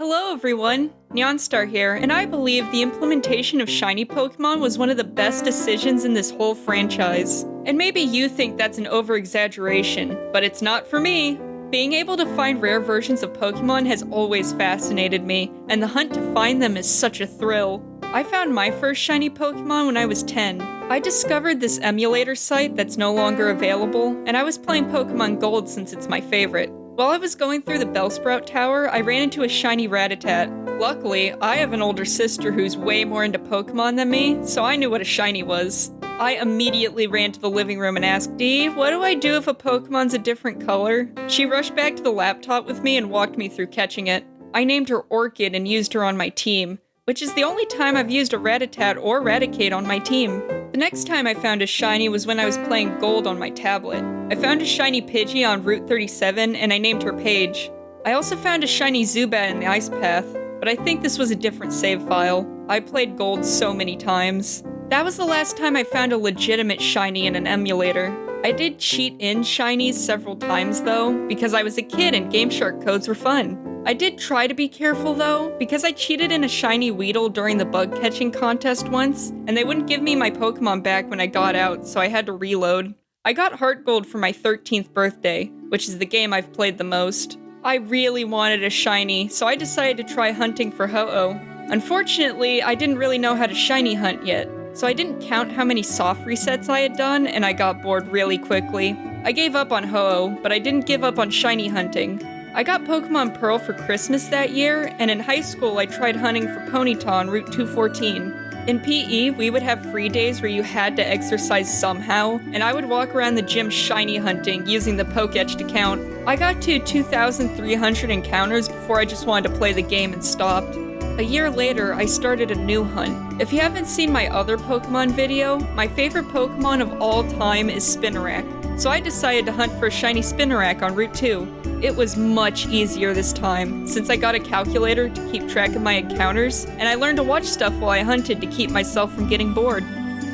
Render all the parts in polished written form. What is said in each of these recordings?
Hello everyone, Neonstar here, and I believe the implementation of shiny Pokemon was one of the best decisions in this whole franchise. And maybe you think that's an over-exaggeration, but it's not for me. Being able to find rare versions of Pokemon has always fascinated me, and the hunt to find them is such a thrill. I found my first shiny Pokemon when I was 10. I discovered this emulator site that's no longer available, and I was playing Pokemon Gold since it's my favorite. While I was going through the Bellsprout Tower, I ran into a shiny Rattata. Luckily, I have an older sister who's way more into Pokemon than me, so I knew what a shiny was. I immediately ran to the living room and asked, Dee, what do I do if a Pokemon's a different color? She rushed back to the laptop with me and walked me through catching it. I named her Orchid and used her on my team, which is the only time I've used a Rattata or Raticate on my team. The next time I found a shiny was when I was playing Gold on my tablet. I found a shiny Pidgey on Route 37 and I named her Paige. I also found a shiny Zubat in the Ice Path, but I think this was a different save file. I played Gold so many times. That was the last time I found a legitimate shiny in an emulator. I did cheat in shinies several times though, because I was a kid and Game Shark codes were fun. I did try to be careful though, because I cheated in a shiny Weedle during the bug catching contest once, and they wouldn't give me my Pokemon back when I got out, so I had to reload. I got Heart Gold for my 13th birthday, which is the game I've played the most. I really wanted a shiny, so I decided to try hunting for Ho-Oh. Unfortunately, I didn't really know how to shiny hunt yet, so I didn't count how many soft resets I had done, and I got bored really quickly. I gave up on Ho-Oh, but I didn't give up on shiny hunting. I got Pokemon Pearl for Christmas that year, and in high school I tried hunting for Ponyta on Route 214. In PE, we would have free days where you had to exercise somehow, and I would walk around the gym shiny hunting using the Pokétch to count. I got to 2,300 encounters before I just wanted to play the game and stopped. A year later, I started a new hunt. If you haven't seen my other Pokemon video, my favorite Pokemon of all time is Spinarak. So I decided to hunt for a shiny Spinarak on Route 2. It was much easier this time, since I got a calculator to keep track of my encounters, and I learned to watch stuff while I hunted to keep myself from getting bored.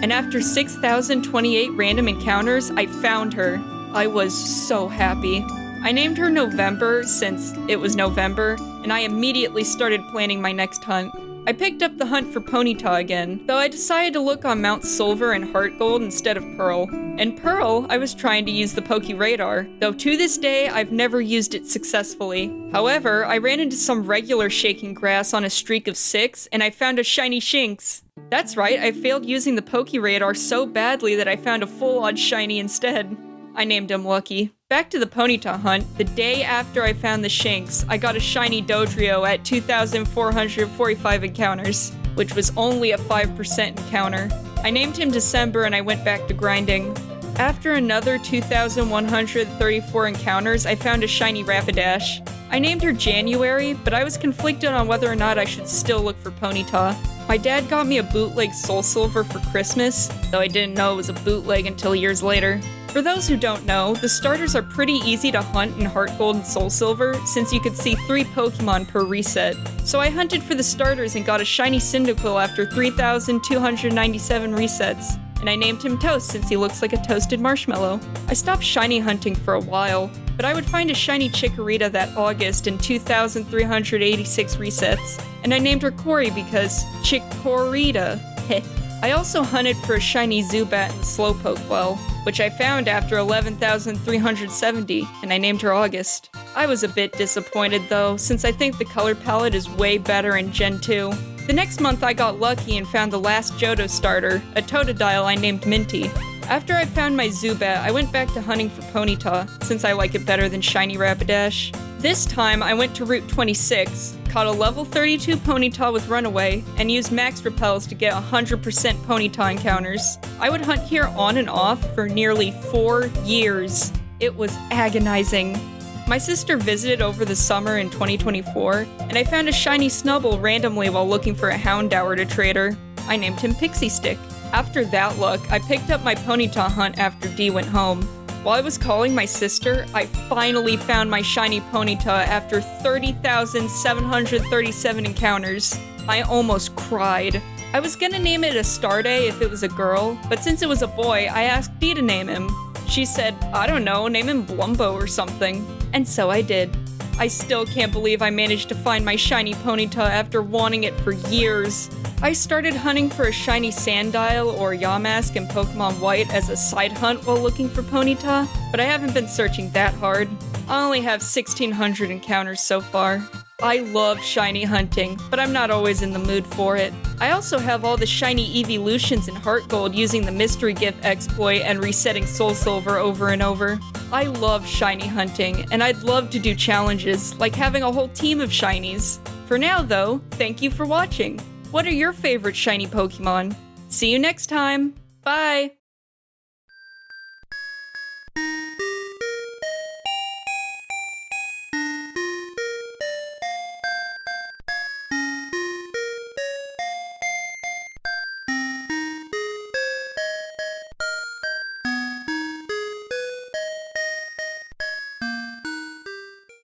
And after 6,028 random encounters, I found her. I was so happy. I named her November since it was November, and I immediately started planning my next hunt. I picked up the hunt for Ponyta again, though I decided to look on Mount Silver and Heart Gold instead of Pearl. In Pearl, I was trying to use the Pokeradar, though to this day, I've never used it successfully. However, I ran into some regular shaking grass on a streak of 6, and I found a shiny Shinx. That's right, I failed using the Pokeradar so badly that I found a full-on shiny instead. I named him Lucky. Back to the Ponyta hunt, the day after I found the Shinx, I got a shiny Dodrio at 2,445 encounters, which was only a 5% encounter. I named him December and I went back to grinding. After another 2,134 encounters, I found a shiny Rapidash. I named her January, but I was conflicted on whether or not I should still look for Ponyta. My dad got me a bootleg Soul Silver for Christmas, though I didn't know it was a bootleg until years later. For those who don't know, the starters are pretty easy to hunt in Heart Gold and Soul Silver, since you could see 3 Pokemon per reset. So I hunted for the starters and got a shiny Cyndaquil after 3,297 resets. And I named him Toast since he looks like a toasted marshmallow. I stopped shiny hunting for a while, but I would find a shiny Chikorita that August in 2,386 resets. And I named her Cory because Chikorita. Heh. I also hunted for a shiny Zubat in the Slowpoke well, which I found after 11,370, and I named her August. I was a bit disappointed though, since I think the color palette is way better in Gen 2. The next month I got lucky and found the last Johto starter, a Totodile I named Minty. After I found my Zubat, I went back to hunting for Ponyta, since I like it better than shiny Rapidash. This time, I went to Route 26, caught a level 32 Ponyta with Runaway, and used Max Repels to get 100% Ponyta encounters. I would hunt here on and off for nearly 4 years. It was agonizing. My sister visited over the summer in 2024, and I found a shiny Snubbull randomly while looking for a Houndour to trade her. I named him Pixie Stick. After that luck, I picked up my Ponyta hunt after Dee went home. While I was calling my sister, I finally found my shiny Ponyta after 30,737 encounters. I almost cried. I was gonna name it Astarde if it was a girl, but since it was a boy, I asked Dee to name him. She said, I don't know, name him Blumbo or something. And so I did. I still can't believe I managed to find my shiny Ponyta after wanting it for years. I started hunting for a shiny Sandile or Yamask in Pokemon White as a side hunt while looking for Ponyta, but I haven't been searching that hard. I only have 1,600 encounters so far. I love shiny hunting, but I'm not always in the mood for it. I also have all the shiny evolutions in Heart Gold using the Mystery Gift exploit and resetting Soul Silver over and over. I love shiny hunting, and I'd love to do challenges, like having a whole team of shinies. For now though, thank you for watching. What are your favorite shiny Pokemon? See you next time! Bye!